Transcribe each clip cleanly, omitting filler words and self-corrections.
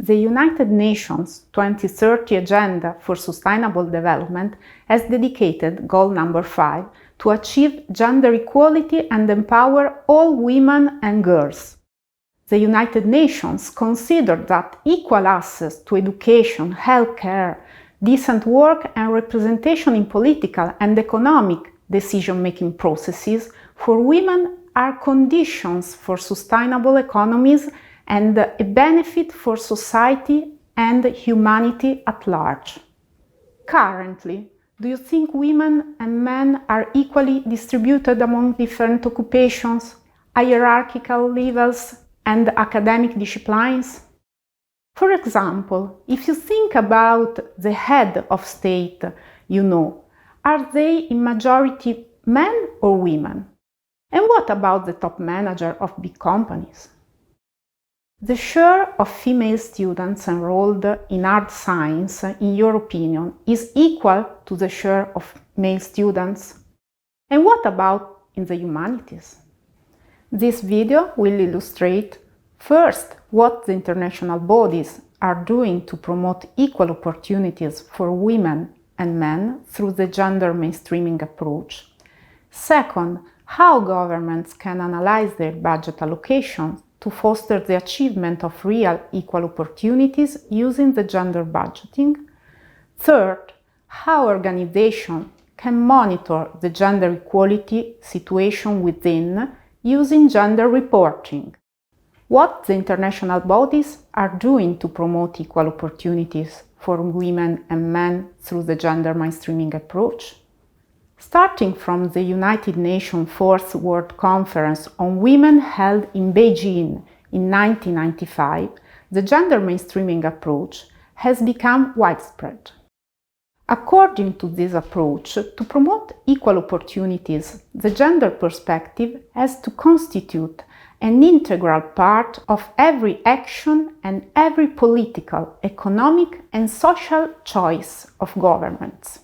the United Nations 2030 Agenda for Sustainable Development has dedicated goal number 5 to achieve gender equality and empower all women and girls. The United Nations considered that equal access to education, healthcare, decent work and representation in political and economic decision-making processes for women are conditions for sustainable economies and a benefit for society and humanity at large. Currently, do you think women and men are equally distributed among different occupations, hierarchical levels, and academic disciplines? For example, if you think about the head of state, are they in majority men or women? And what about the top manager of big companies? The share of female students enrolled in hard science, in your opinion, is equal to the share of male students? And what about in the humanities? This video will illustrate, first, what the international bodies are doing to promote equal opportunities for women and men through the gender mainstreaming approach. Second, how governments can analyze their budget allocations to foster the achievement of real equal opportunities using the gender budgeting. Third, how organizations can monitor the gender equality situation within using gender reporting. What the international bodies are doing to promote equal opportunities for women and men through the gender mainstreaming approach. Starting from the United Nations Fourth World Conference on Women held in Beijing in 1995, the gender mainstreaming approach has become widespread. According to this approach, to promote equal opportunities, the gender perspective has to constitute an integral part of every action and every political, economic and social choice of governments.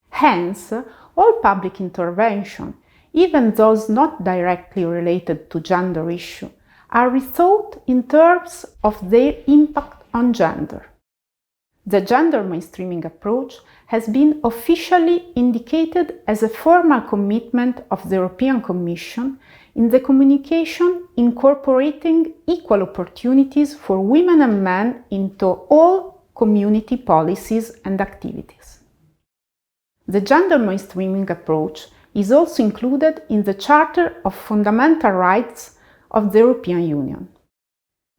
Hence, all public intervention, even those not directly related to gender issue, are rethought in terms of their impact on gender. The gender mainstreaming approach has been officially indicated as a formal commitment of the European Commission in the communication incorporating equal opportunities for women and men into all community policies and activities. The gender mainstreaming approach is also included in the Charter of Fundamental Rights of the European Union.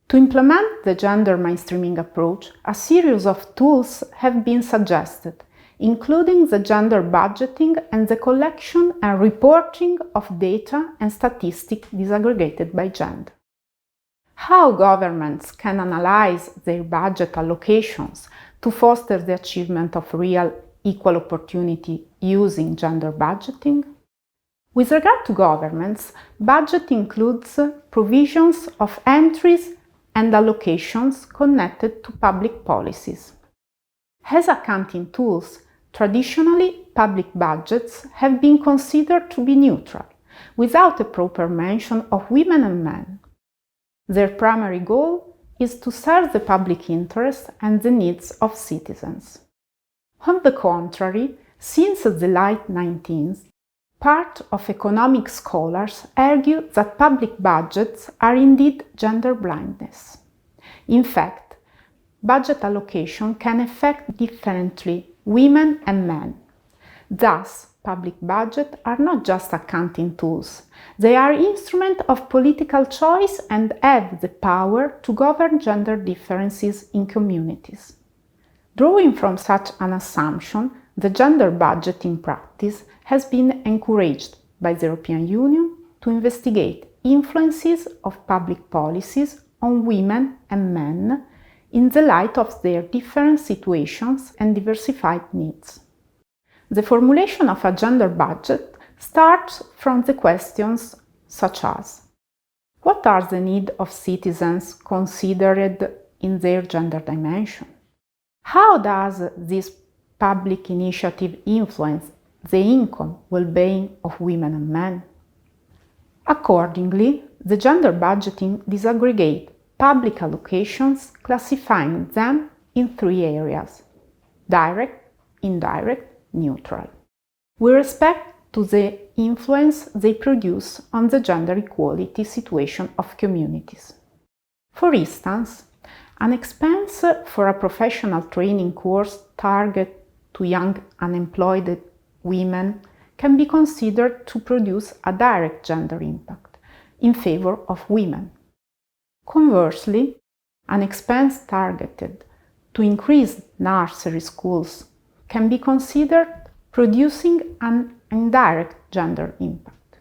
To implement the gender mainstreaming approach, a series of tools have been suggested, including the gender budgeting and the collection and reporting of data and statistics disaggregated by gender. How governments can analyze their budget allocations to foster the achievement of real equal opportunity using gender budgeting? With regard to governments, budget includes provisions of entries and allocations connected to public policies. As accounting tools, traditionally public budgets have been considered to be neutral, without a proper mention of women and men. Their primary goal is to serve the public interest and the needs of citizens. On the contrary, since the late 19th, part of economic scholars argue that public budgets are indeed gender blindness. In fact, budget allocation can affect differently women and men. Thus, public budgets are not just accounting tools. They are instruments of political choice and have the power to govern gender differences in communities. Drawing from such an assumption, the gender budgeting practice has been encouraged by the European Union to investigate influences of public policies on women and men in the light of their different situations and diversified needs. The formulation of a gender budget starts from the questions such as: what are the needs of citizens considered in their gender dimension? How does this public initiative influence the income well-being of women and men? Accordingly, the gender budgeting disaggregates public allocations, classifying them in 3 areas: direct, indirect, neutral, with respect to the influence they produce on the gender equality situation of communities. For instance, an expense for a professional training course targeted to young unemployed women can be considered to produce a direct gender impact in favor of women. Conversely, an expense targeted to increase nursery schools can be considered producing an indirect gender impact.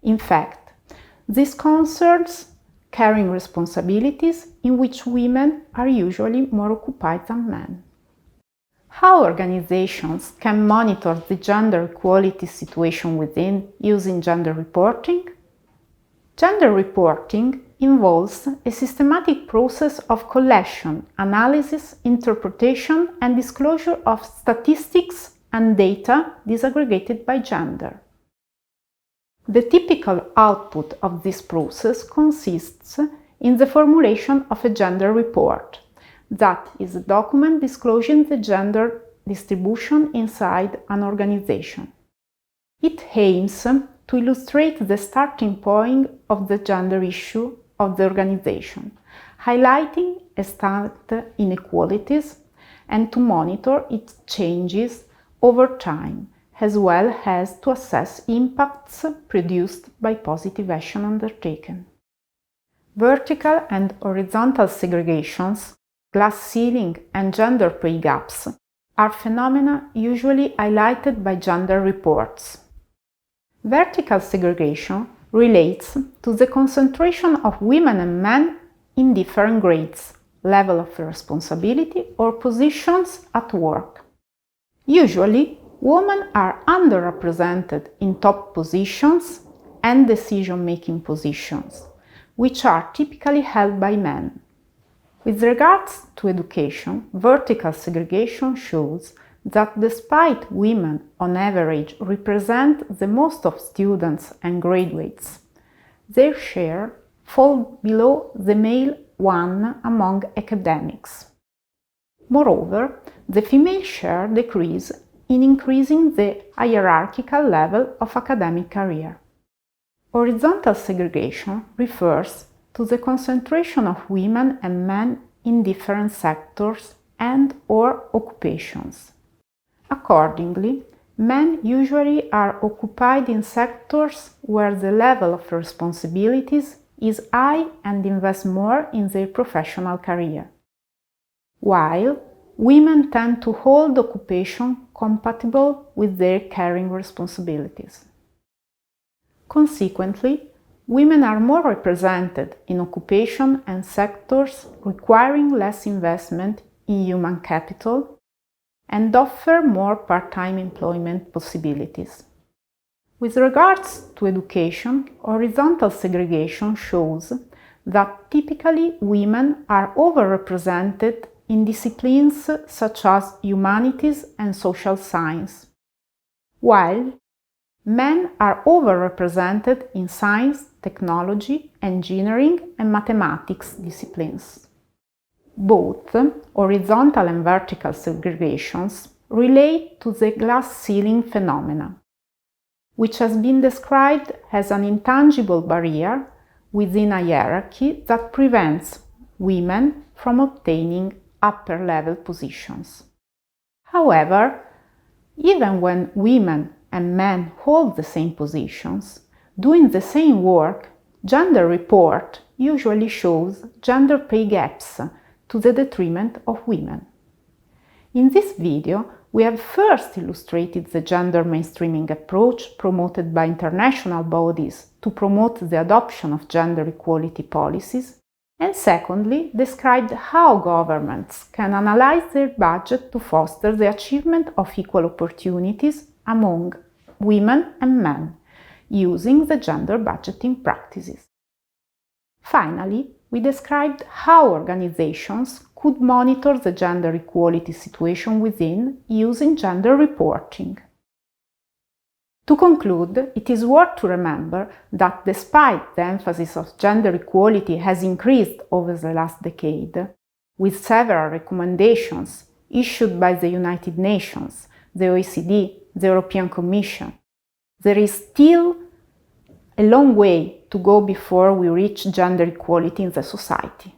In fact, this concerns caring responsibilities in which women are usually more occupied than men. How organizations can monitor the gender equality situation within using gender reporting? Gender reporting involves a systematic process of collection, analysis, interpretation, and disclosure of statistics and data disaggregated by gender. The typical output of this process consists in the formulation of a gender report, that is a document disclosing the gender distribution inside an organization. It aims to illustrate the starting point of the gender issue of the organization, highlighting extant inequalities, and to monitor its changes over time, as well as to assess impacts produced by positive action undertaken. Vertical and horizontal segregations, glass ceiling, and gender pay gaps are phenomena usually highlighted by gender reports. Vertical segregation relates to the concentration of women and men in different grades, level of responsibility, or positions at work. Usually, women are underrepresented in top positions and decision-making positions, which are typically held by men. With regards to education, vertical segregation shows that despite women on average represent the most of students and graduates, their share falls below the male one among academics. Moreover, the female share decreases in increasing the hierarchical level of academic career. Horizontal segregation refers to the concentration of women and men in different sectors and/or occupations. Accordingly, men usually are occupied in sectors where the level of responsibilities is high and invest more in their professional career, while women tend to hold occupation compatible with their caring responsibilities. Consequently, women are more represented in occupation and sectors requiring less investment in human capital and offer more part-time employment possibilities. With regards to education, horizontal segregation shows that typically women are overrepresented in disciplines such as humanities and social science, while men are overrepresented in science, technology, engineering, and mathematics disciplines. Both horizontal and vertical segregations relate to the glass ceiling phenomena, which has been described as an intangible barrier within a hierarchy that prevents women from obtaining upper-level positions. However, even when women and men hold the same positions, doing the same work, gender report usually shows gender pay gaps to the detriment of women. In this video, we have first illustrated the gender mainstreaming approach promoted by international bodies to promote the adoption of gender equality policies, and secondly, described how governments can analyze their budget to foster the achievement of equal opportunities among women and men, using the gender budgeting practices. Finally, we described how organizations could monitor the gender equality situation within using gender reporting. To conclude, it is worth to remember that despite the emphasis of gender equality has increased over the last decade, with several recommendations issued by the United Nations, the OECD, the European Commission, there is still a long way to go before we reach gender equality in the society.